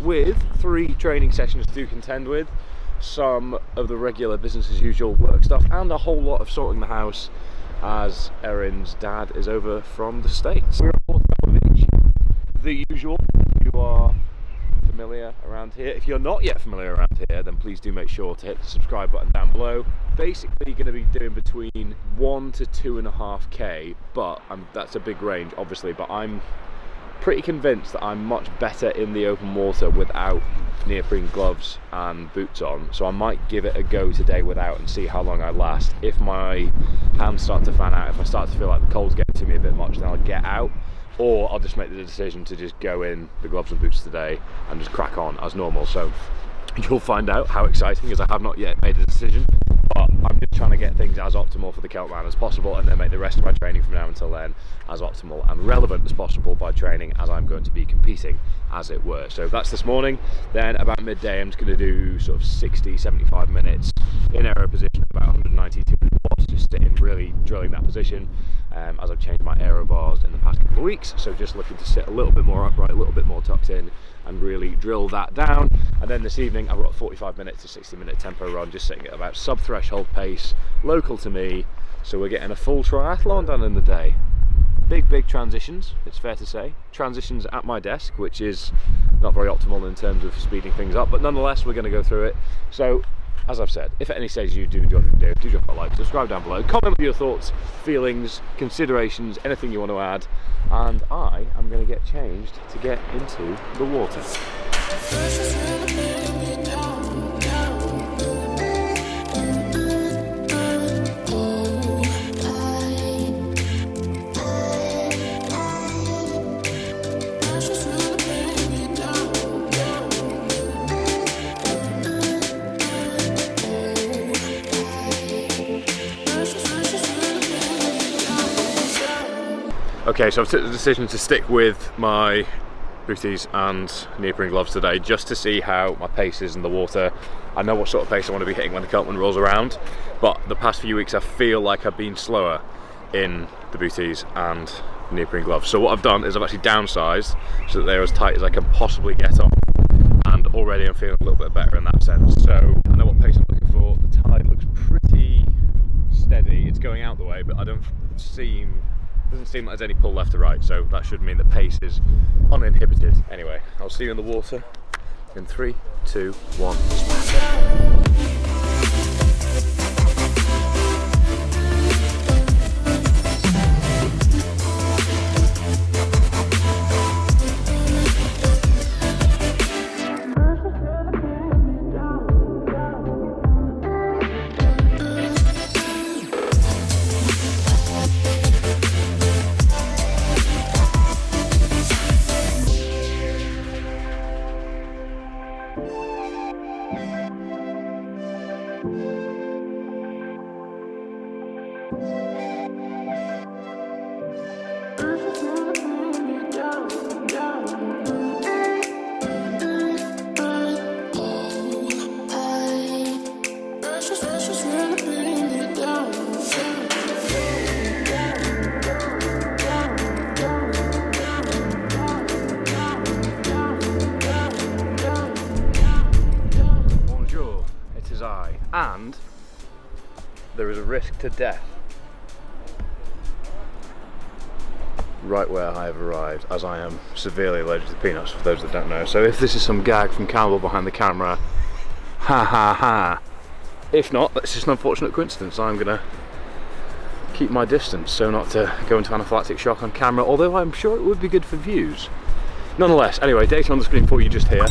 with 3 training sessions to contend with, some of the regular business as usual work stuff, and a whole lot of sorting the house as Erin's dad is over from the States. We're at Portobello Beach, the usual. You are familiar around here. If you're not yet familiar around here, then please do make sure to hit the subscribe button down below. Basically going to be doing between 1 to 2.5k, but that's a big range obviously, but I'm pretty convinced that I'm much better in the open water without neoprene gloves and boots on, so I might give it a go today without and see how long I last. If my hands start to fan out, if I start to feel like the cold's getting to me a bit much, then I'll get out, or I'll just make the decision to just go in the gloves and boots today and just crack on as normal. So you'll find out how exciting, as I have not yet made a decision, but I'm just trying to get things as optimal for the Celtman as possible, and then make the rest of my training from now until then as optimal and relevant as possible by training as I'm going to be competing, as it were. So that's this morning. Then about midday I'm just going to do sort of 60-75 minutes in aero position, about 190 watts, just sitting really drilling that position, as I've changed my aero bars in the past couple of weeks. So just looking to sit a little bit more upright, a little bit more tucked in, and really drill that down. And then this evening I've got a 45 minute to 60 minute tempo run, just sitting at about sub threshold pace, local to me. So we're getting a full triathlon done in the day. Big transitions, it's fair to say. Transitions at my desk, which is not very optimal in terms of speeding things up, but nonetheless we're going to go through it. So as I've said, if at any stage you do enjoy the video, do drop a like, subscribe down below, comment with your thoughts, feelings, considerations, anything you want to add, and I am going to get changed to get into the water. Okay, so I've taken the decision to stick with my booties and neoprene gloves today, just to see how my pace is in the water. I know what sort of pace I want to be hitting when the Celtman rolls around, but the past few weeks I feel like I've been slower in the booties and neoprene gloves. So what I've done is I've actually downsized so that they're as tight as I can possibly get on, and already I'm feeling a little bit better in that sense. So I know what pace I'm looking for. The tide looks pretty steady. It's going out the way, but doesn't seem like there's any pull left or right, so that should mean the pace is uninhibited. Anyway, I'll see you in the water in 3, 2, 1, splash. And there is a risk to death right where I have arrived, as I am severely allergic to peanuts, for those that don't know. So if this is some gag from Campbell behind the camera, ha ha ha. If not, that's just an unfortunate coincidence. I'm gonna keep my distance so not to go into anaphylactic shock on camera, although I'm sure it would be good for views. Nonetheless, anyway, data on the screen for you just here.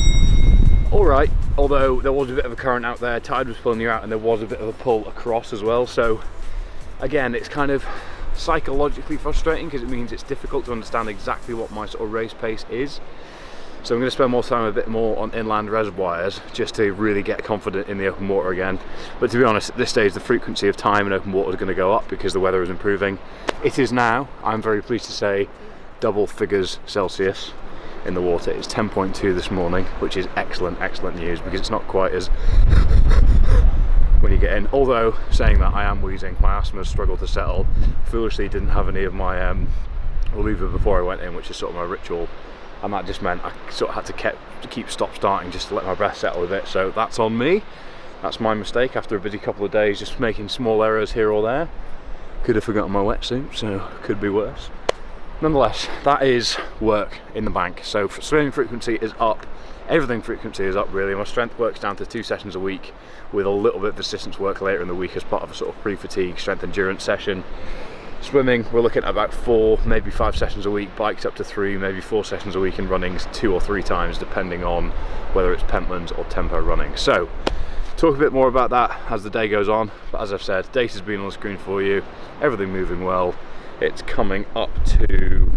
Alright, although there was a bit of a current out there, tide was pulling you out, and there was a bit of a pull across as well. So again, it's kind of psychologically frustrating because it means it's difficult to understand exactly what my sort of race pace is. So I'm going to spend more time a bit more on inland reservoirs just to really get confident in the open water again. But to be honest, at this stage the frequency of time in open water is going to go up because the weather is improving. It is now, I'm very pleased to say, double figures Celsius in the water. It's 10.2 this morning, which is excellent news, because it's not quite as when you get in. Although saying that, I am wheezing, my asthma struggled to settle. Foolishly didn't have any of my reliever before I went in, which is sort of my ritual, and that just meant I sort of had to keep stop-starting just to let my breath settle a bit, so that's on me. That's my mistake after a busy couple of days, just making small errors here or there. Could have forgotten my wetsuit, so could be worse. Nonetheless, that is work in the bank. So swimming frequency is up, everything frequency is up really. My strength work's down to 2 sessions a week with a little bit of assistance work later in the week as part of a sort of pre-fatigue strength endurance session. Swimming, we're looking at about 4, maybe 5 sessions a week, bikes up to 3, maybe 4 sessions a week, and runnings 2 or 3 times depending on whether it's Pentlands or tempo running. So, talk a bit more about that as the day goes on, but as I've said, data's been on the screen for you, everything moving well. It's coming up to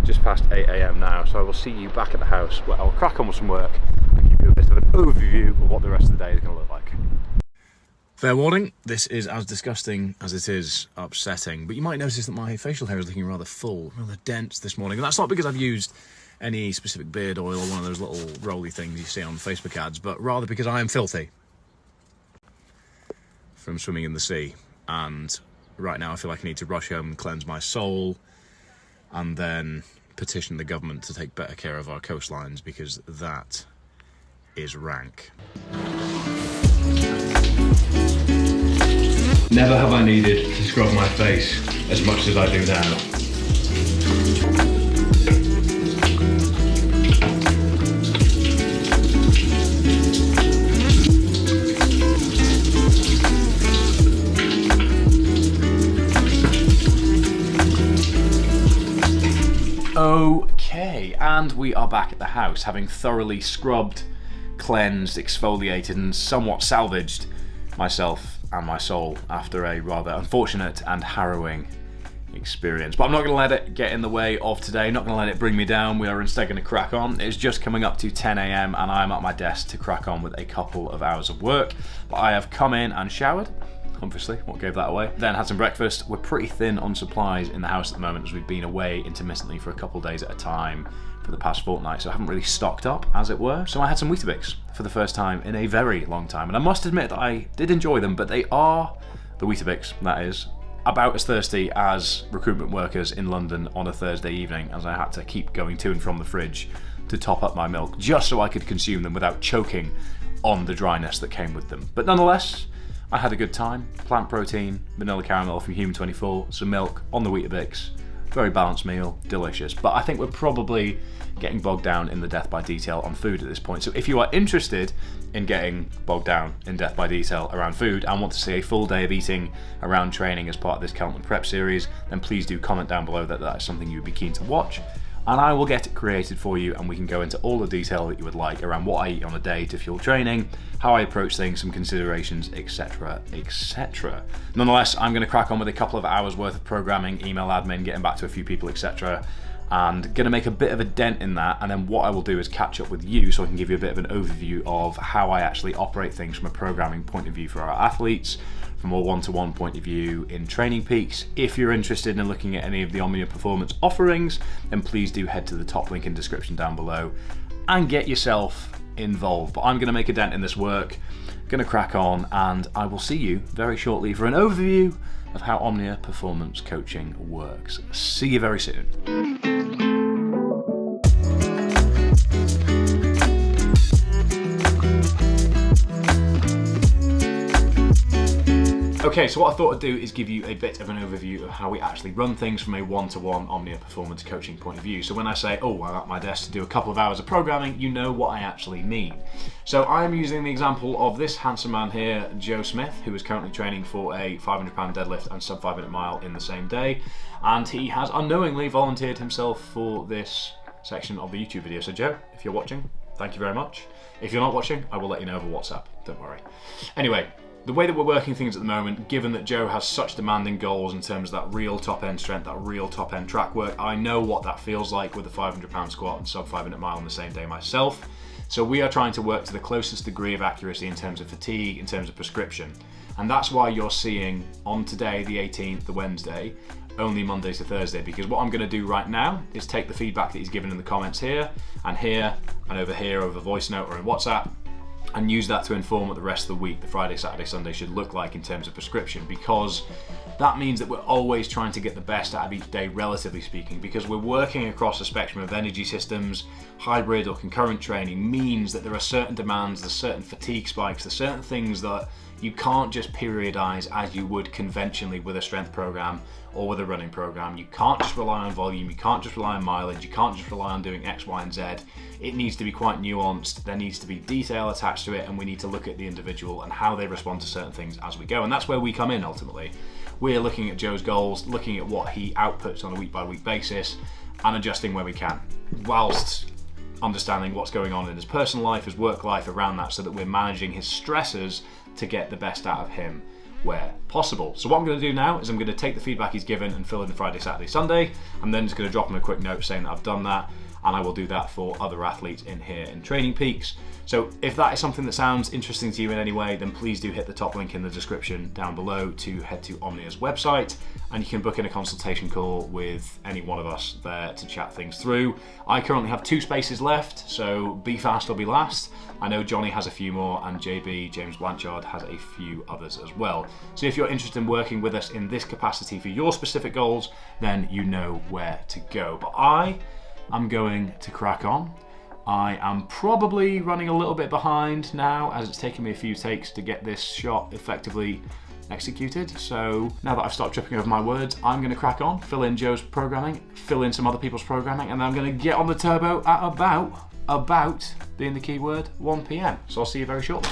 just past 8 AM now, so I will see you back at the house where I'll crack on with some work and give you a bit of an overview of what the rest of the day is going to look like. Fair warning, this is as disgusting as it is upsetting, but you might notice that my facial hair is looking rather full, rather dense this morning, and that's not because I've used any specific beard oil or one of those little rolly things you see on Facebook ads, but rather because I am filthy from swimming in the sea, and right now I feel like I need to rush home and cleanse my soul and then petition the government to take better care of our coastlines, because that is rank. Never have I needed to scrub my face as much as I do now. Okay, and we are back at the house, having thoroughly scrubbed, cleansed, exfoliated and somewhat salvaged myself and my soul after a rather unfortunate and harrowing experience. But I'm not going to let it get in the way of today, not going to let it bring me down. We are instead going to crack on. It's just coming up to 10 AM and I'm at my desk to crack on with a couple of hours of work. But I have come in and showered, obviously, what gave that away? Then had some breakfast. We're pretty thin on supplies in the house at the moment as we've been away intermittently for a couple of days at a time for the past fortnight, so I haven't really stocked up, as it were. So I had some Weetabix for the first time in a very long time, and I must admit that I did enjoy them, but they are, the Weetabix, that is, about as thirsty as recruitment workers in London on a Thursday evening, as I had to keep going to and from the fridge to top up my milk, just so I could consume them without choking on the dryness that came with them. But nonetheless, I had a good time. Plant protein, vanilla caramel from Human 24, some milk on the Weetabix. Very balanced meal, delicious. But I think we're probably getting bogged down in the death by detail on food at this point. So if you are interested in getting bogged down in death by detail around food and want to see a full day of eating around training as part of this Celtman Prep series, then please do comment down below that that is something you would be keen to watch. And I will get it created for you, and we can go into all the detail that you would like around what I eat on a day to fuel training, how I approach things, some considerations, etc, etc. Nonetheless, I'm going to crack on with a couple of hours worth of programming, email admin, getting back to a few people, etc, and going to make a bit of a dent in that. And then what I will do is catch up with you so I can give you a bit of an overview of how I actually operate things from a programming point of view for our athletes, from a one-to-one point of view in Training Peaks. If you're interested in looking at any of the Omnia Performance offerings, then please do head to the top link in the description down below and get yourself involved. But I'm going to make a dent in this work, going to crack on, and I will see you very shortly for an overview of how Omnia Performance Coaching works. See you very soon. Okay, so what I thought I'd do is give you a bit of an overview of how we actually run things from a one-to-one Omnia Performance Coaching point of view. So when I say, oh, I'm at my desk to do a couple of hours of programming, you know what I actually mean. So I'm using the example of this handsome man here, Joe Smith, who is currently training for a 500-pound deadlift and sub 5-minute mile in the same day. And he has unknowingly volunteered himself for this section of the YouTube video. So Joe, if you're watching, thank you very much. If you're not watching, I will let you know over WhatsApp, don't worry. Anyway, the way that we're working things at the moment, given that Joe has such demanding goals in terms of that real top-end strength, that real top-end track work, I know what that feels like with a 500-pound squat and sub 5-minute mile on the same day myself. So we are trying to work to the closest degree of accuracy in terms of fatigue, in terms of prescription. And that's why you're seeing on today, the 18th, the Wednesday, only Monday to Thursday, because what I'm going to do right now is take the feedback that he's given in the comments here, and over here, over voice note or in WhatsApp, and use that to inform what the rest of the week, the Friday, Saturday, Sunday, should look like in terms of prescription, because That means that we're always trying to get the best out of each day, relatively speaking, because we're working across a spectrum of energy systems. Hybrid or concurrent training means that there are certain demands, there's certain fatigue spikes, there's certain things that you can't just periodize as you would conventionally with a strength program or with a running program. You can't just rely on volume, you can't just rely on mileage, you can't just rely on doing X, Y, and Z. It needs to be quite nuanced, there needs to be detail attached to it, and we need to look at the individual and how they respond to certain things as we go. And that's where we come in ultimately. We're looking at Joe's goals, looking at what he outputs on a week-by-week basis, and adjusting where we can, whilst understanding what's going on in his personal life, his work life around that, so that we're managing his stressors to get the best out of him where possible. So what I'm going to do now is I'm going to take the feedback he's given and fill in Friday, Saturday, Sunday. I'm then just going to drop him a quick note saying that I've done that, and I will do that for other athletes in here in Training Peaks. So if that is something that sounds interesting to you in any way, then please do hit the top link in the description down below to head to Omnia's website, and you can book in a consultation call with any one of us there to chat things through. I currently have 2 spaces left, so be fast or be last. I know Johnny has a few more, and JB, James Blanchard, has a few others as well. So if you're interested in working with us in this capacity for your specific goals, then you know where to go. But I'm going to crack on. I am probably running a little bit behind now, as it's taken me a few takes to get this shot effectively executed. So now that I've stopped tripping over my words, I'm going to crack on, fill in Joe's programming, fill in some other people's programming, and then I'm going to get on the turbo at about being the key word, 1 p.m. So I'll see you very shortly.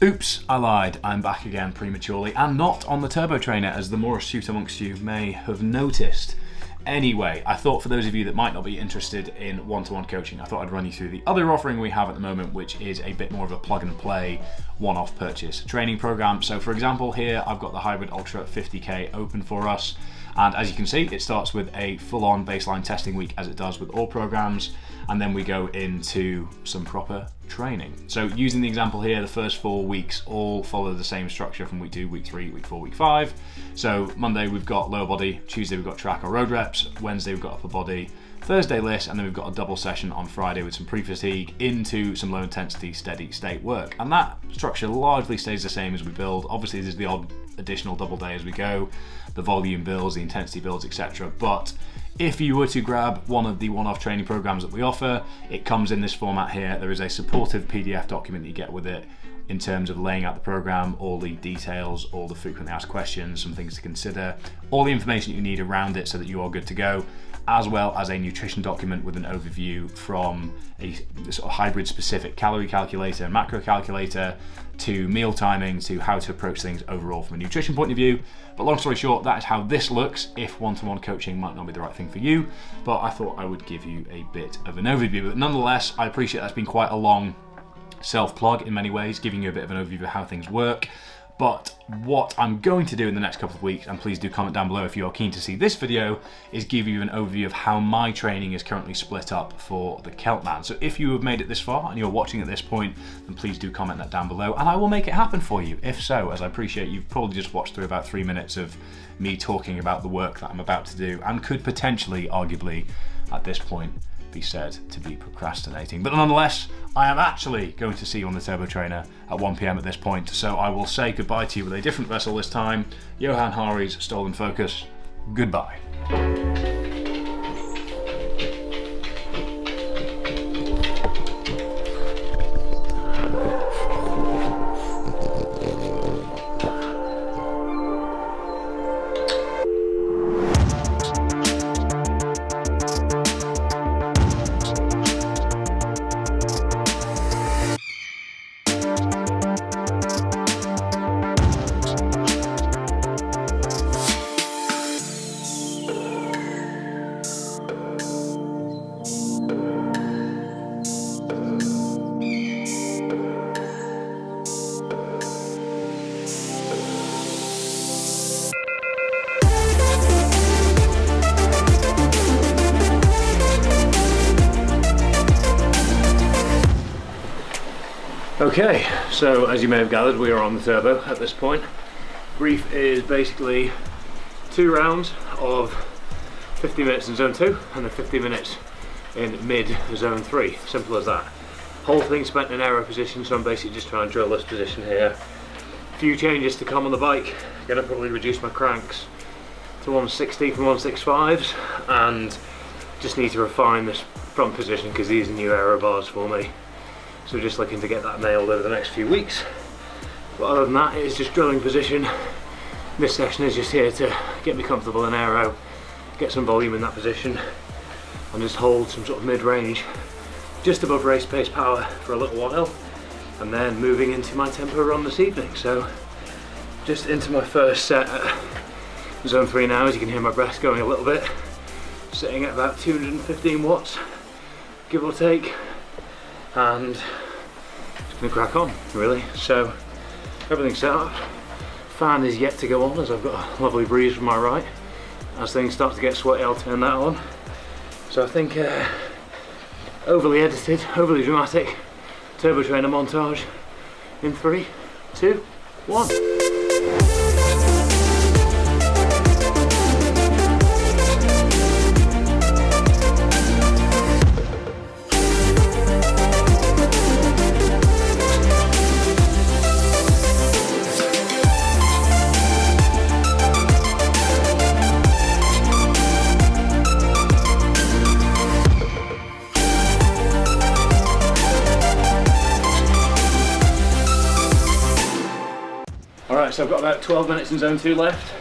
Oops, I lied. I'm back again prematurely, and not on the turbo trainer, as the more astute amongst you may have noticed. Anyway, I thought for those of you that might not be interested in one-to-one coaching, I thought I'd run you through the other offering we have at the moment, which is a bit more of a plug-and-play, one-off purchase training program. So for example, here I've got the Hybrid Ultra 50K open for us, and as you can see, it starts with a full-on baseline testing week, as it does with all programs, and then we go into some proper training. So using the example here, the first 4 weeks all follow the same structure from week 2, week 3, week 4, week 5. So Monday we've got lower body, Tuesday we've got track or road reps, Wednesday we've got upper body, Thursday list, and then we've got a double session on Friday with some pre-fatigue into some low intensity steady state work. And that structure largely stays the same as we build. Obviously there's the odd additional double day as we go, the volume builds, the intensity builds, etc. But if you were to grab one of the one-off training programs that we offer, it comes in this format here. There is a supportive PDF document that you get with it in terms of laying out the program, all the details, all the frequently asked questions, some things to consider, all the information you need around it so that you are good to go, as well as a nutrition document with an overview from a sort of hybrid specific calorie calculator, macro calculator, to meal timing, to how to approach things overall from a nutrition point of view. But long story short, that is how this looks if one-to-one coaching might not be the right thing for you. But I thought I would give you a bit of an overview. But nonetheless, I appreciate that's been quite a long self-plug in many ways, giving you a bit of an overview of how things work. But what I'm going to do in the next couple of weeks, and please do comment down below if you are keen to see this video, is give you an overview of how my training is currently split up for the Celtman. So if you have made it this far and you're watching at this point, then please do comment that down below and I will make it happen for you. If so, as I appreciate you've probably just watched through about 3 minutes of me talking about the work that I'm about to do and could potentially, arguably, at this point, be said to be procrastinating. But nonetheless, I am actually going to see you on the Turbo Trainer at 1 p.m. at this point, so I will say goodbye to you with a different vessel this time. Johan Hari's Stolen Focus. Goodbye. Okay, so as you may have gathered, we are on the turbo at this point. Brief is basically 2 rounds of 50 minutes in zone 2 and then 50 minutes in mid zone 3. Simple as that. Whole thing spent in aero position, so I'm basically just trying to drill this position here. A few changes to come on the bike gonna probably reduce my cranks to 160 from 165s, and just need to refine this front position because these are new aero bars for me. So just looking to get that nailed over the next few weeks. But other than that, it is just drilling position. This session is just here to get me comfortable in aero, get some volume in that position, and just hold some sort of mid-range, just above race pace power for a little while, and then moving into my tempo run this evening. So just into my first set at zone 3 now, as you can hear my breath going a little bit, sitting at about 215 watts, give or take, and just gonna crack on, really. So everything's set up. Fan is yet to go on, as I've got a lovely breeze from my right. As things start to get sweaty, I'll turn that on. So I think overly edited, overly dramatic turbo trainer montage in 3, 2, 1. Alright, so I've got about 12 minutes in zone 2 left,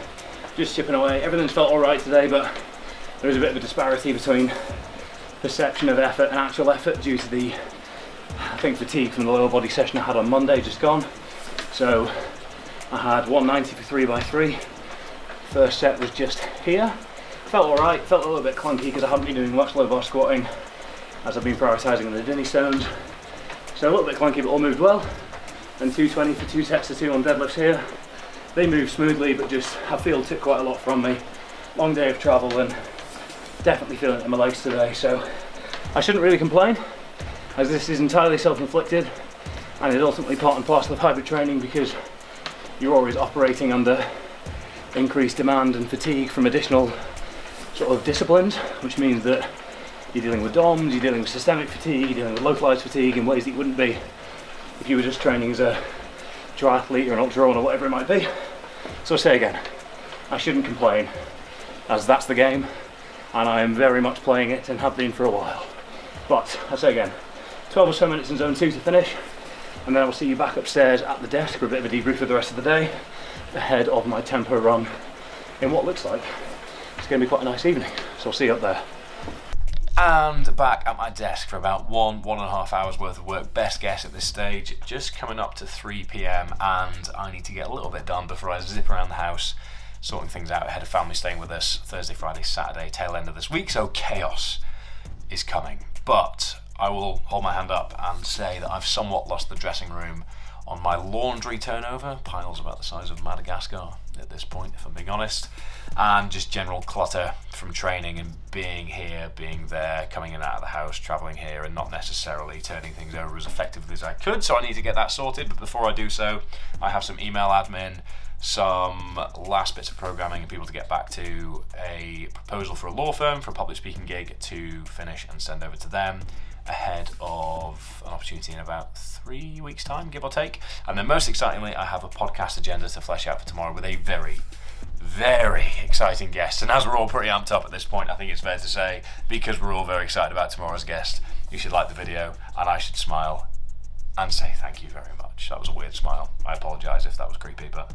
just chipping away. Everything's felt alright today, but there is a bit of a disparity between perception of effort and actual effort due to the, I think, fatigue from the lower body session I had on Monday just gone. So I had 190 for 3x3. First set was just here. Felt alright, felt a little bit clunky because I haven't been doing much low bar squatting as I've been prioritising the Dinny stones. So a little bit clunky, but all moved well. And 220 for 2 sets of 2 on deadlifts here. They move smoothly, but just I feel took quite a lot from me. Long day of travel and definitely feeling it in my legs today, so I shouldn't really complain, as this is entirely self-inflicted and is ultimately part and parcel of hybrid training, because you're always operating under increased demand and fatigue from additional sort of disciplines, which means that you're dealing with DOMs, you're dealing with systemic fatigue, you're dealing with localized fatigue in ways that you wouldn't be if you were just training as a triathlete or an ultra runner or whatever it might be. So I say again, I shouldn't complain, as that's the game and I am very much playing it and have been for a while. But I say again, 12 or so minutes in zone 2 to finish, and then I will see you back upstairs at the desk for a bit of a debrief for the rest of the day ahead of my tempo run in what looks like it's going to be quite a nice evening. So I'll see you up there. And back at my desk for about 1.5 hours worth of work, best guess at this stage, just coming up to 3 PM, and I need to get a little bit done before I zip around the house, sorting things out ahead of family staying with us Thursday, Friday, Saturday, tail end of this week, so chaos is coming. But I will hold my hand up and say that I've somewhat lost the dressing room on my laundry turnover, piles about the size of Madagascar at this point, if I'm being honest, and just general clutter from training and being here, being there, coming in and out of the house, travelling here, and not necessarily turning things over as effectively as I could. So I need to get that sorted, but before I do so, I have some email admin, some last bits of programming and people to get back to, a proposal for a law firm for a public speaking gig to finish and send over to them ahead of an opportunity in about 3 weeks' time, give or take. And then most excitingly, I have a podcast agenda to flesh out for tomorrow with a very, very exciting guest. And as we're all pretty amped up at this point, I think it's fair to say, because we're all very excited about tomorrow's guest, you should like the video and I should smile and say thank you very much. That was a weird smile. I apologise if that was creepy, but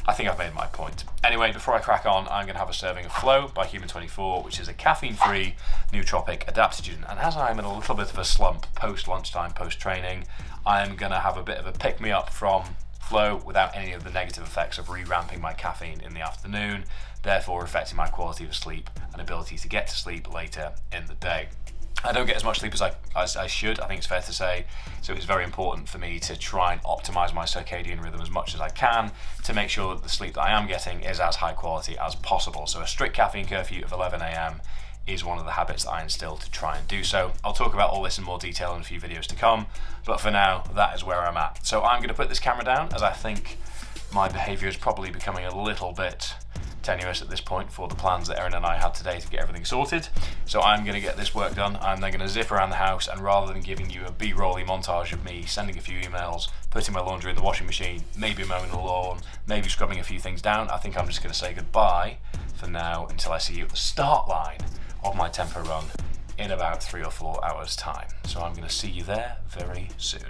I think I've made my point. Anyway, before I crack on, I'm going to have a serving of Flow by Human24, which is a caffeine-free nootropic adaptogen. And as I'm in a little bit of a slump post-lunchtime, post-training, I'm going to have a bit of a pick-me-up from Flow without any of the negative effects of re-ramping my caffeine in the afternoon, therefore affecting my quality of sleep and ability to get to sleep later in the day. I don't get as much sleep as I should, I think it's fair to say, so it's very important for me to try and optimise my circadian rhythm as much as I can to make sure that the sleep that I am getting is as high quality as possible. So a strict caffeine curfew of 11 AM is one of the habits that I instill to try and do so. I'll talk about all this in more detail in a few videos to come, but for now, that is where I'm at. So I'm going to put this camera down, as I think my behaviour is probably becoming a little bit tenuous at this point for the plans that Erin and I had today to get everything sorted. So I'm going to get this work done. I'm then going to zip around the house, and rather than giving you a B-rolly montage of me sending a few emails, putting my laundry in the washing machine, maybe mowing the lawn, maybe scrubbing a few things down, I think I'm just going to say goodbye for now until I see you at the start line of my tempo run in about 3 or 4 hours time. So I'm going to see you there very soon.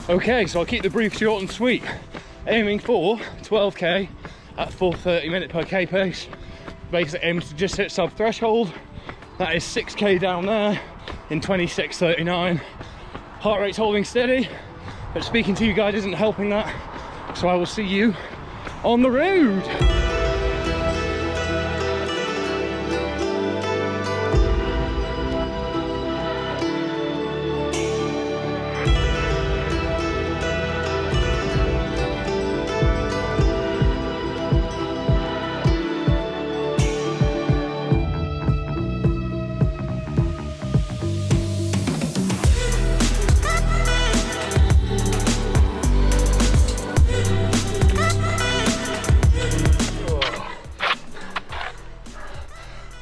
Okay, so I'll keep the brief short and sweet. Aiming for 12k at full 30 minute per k pace. Basically aiming to just hit sub threshold. That is 6k down there in 26:39. Heart rate's holding steady, but speaking to you guys isn't helping that. So I will see you on the road.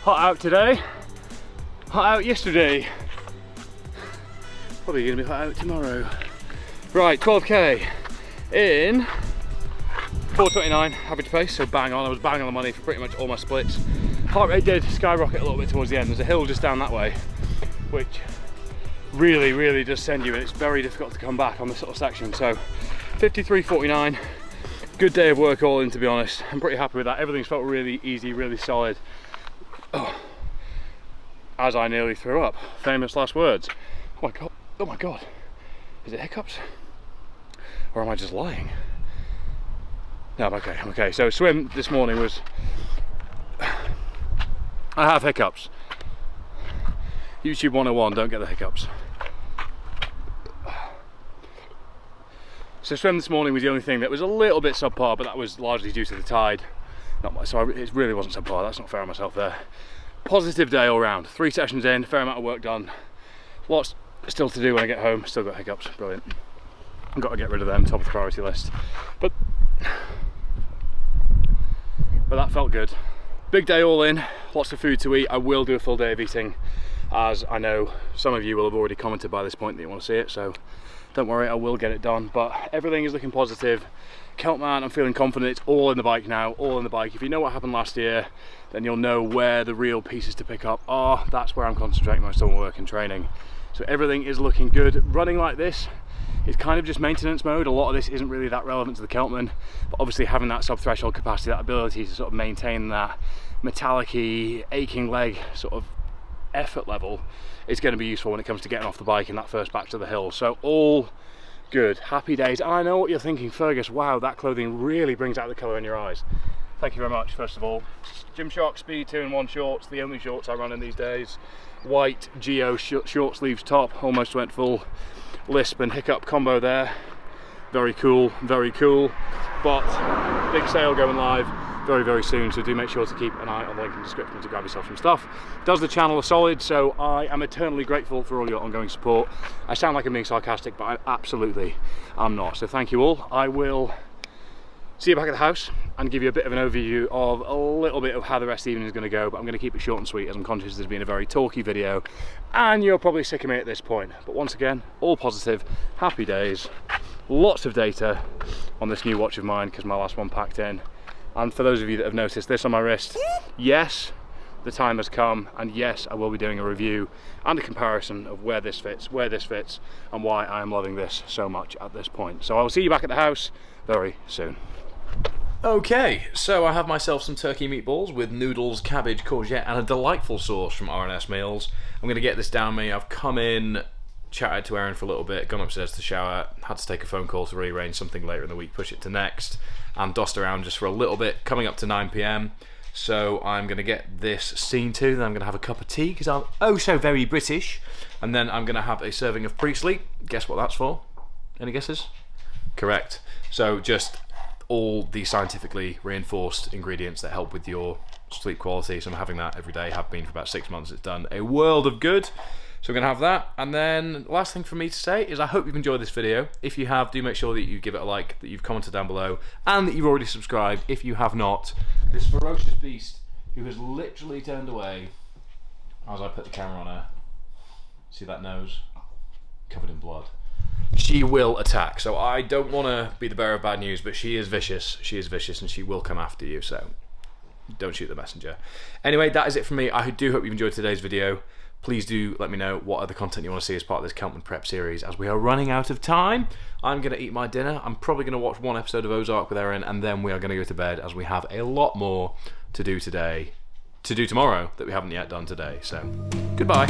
Hot out today, hot out yesterday, probably going to be hot out tomorrow. Right, 12k in 4:29 average pace, so bang on. I was bang on the money for pretty much all my splits. Heart rate did skyrocket a little bit towards the end. There's a hill just down that way, which really does send you, and it's very difficult to come back on this sort of section. So 53:49, good day of work all in, to be honest. I'm pretty happy with that. Everything's felt really easy, really solid. Oh, as I nearly threw up. Famous last words. Oh my god, is it hiccups? Or am I just lying? No, I'm okay. So swim this morning was, I have hiccups. YouTube 101, don't get the hiccups. So swim this morning was the only thing that was a little bit subpar, but that was largely due to the tide. It really wasn't subpar, that's not fair on myself there. Positive day all round. 3 sessions in, fair amount of work done. Lots still to do when I get home, still got hiccups, brilliant. I've got to get rid of them, top of the priority list. But that felt good. Big day all in, lots of food to eat. I will do a full day of eating, as I know some of you will have already commented by this point that you want to see it, so don't worry, I will get it done. But everything is looking positive. Celtman, I'm feeling confident. It's all in the bike now, all in the bike. If you know what happened last year, then you'll know where the real pieces to pick up are. That's where I'm concentrating my summer work and training. So everything is looking good. Running like this is kind of just maintenance mode. A lot of this isn't really that relevant to the Celtman, but obviously having that sub-threshold capacity, that ability to sort of maintain that metallic-y, aching leg sort of effort level is going to be useful when it comes to getting off the bike in that first batch of the hill. So all good, happy days. And I know what you're thinking, Fergus, wow, that clothing really brings out the colour in your eyes. Thank you very much, first of all. Gymshark Speed 2-in-1 shorts, the only shorts I run in these days. White Geo short sleeves top, almost went full lisp and hiccup combo there. Very cool, but big sale going live very soon, so do make sure to keep an eye on the link in the description to grab yourself some stuff. Does the channel a solid, so I am eternally grateful for all your ongoing support. I sound like I'm being sarcastic, but I absolutely am not, so thank you all. I will see you back at the house and give you a bit of an overview of a little bit of how the rest of the evening is going to go, but I'm going to keep it short and sweet as I'm conscious there's been a very talky video and you're probably sick of me at this point. But once again, all positive, happy days, lots of data on this new watch of mine because my last one packed in. And for those of you that have noticed this on my wrist, yes, the time has come, and yes, I will be doing a review and a comparison of where this fits, and why I am loving this so much at this point. So I will see you back at the house very soon. Okay, so I have myself some turkey meatballs with noodles, cabbage, courgette and a delightful sauce from R&S Meals. I'm going to get this down me. I've come in chatted to Erin for a little bit, gone upstairs to shower, had to take a phone call to rearrange something later in the week, push it to next, and dossed around just for a little bit, coming up to 9 PM. So I'm going to get this seen to, then I'm going to have a cup of tea, because I'm oh so very British, and then I'm going to have a serving of pre-sleep. Guess what that's for? Any guesses? Correct. So just all the scientifically reinforced ingredients that help with your sleep quality. So I'm having that every day, have been for about 6 months. It's done a world of good. So we're going to have that. And then the last thing for me to say is I hope you've enjoyed this video. If you have, do make sure that you give it a like, that you've commented down below, and that you've already subscribed. If you have not, this ferocious beast who has literally turned away as I put the camera on her. See that nose? Covered in blood. She will attack. So I don't want to be the bearer of bad news, but she is vicious. She is vicious and she will come after you. So don't shoot the messenger. Anyway, that is it from me. I do hope you've enjoyed today's video. Please do let me know what other content you want to see as part of this Celtman Prep series, as we are running out of time. I'm going to eat my dinner. I'm probably going to watch one episode of Ozark with Erin, and then we are going to go to bed, as we have a lot more to do tomorrow that we haven't yet done today. So, goodbye.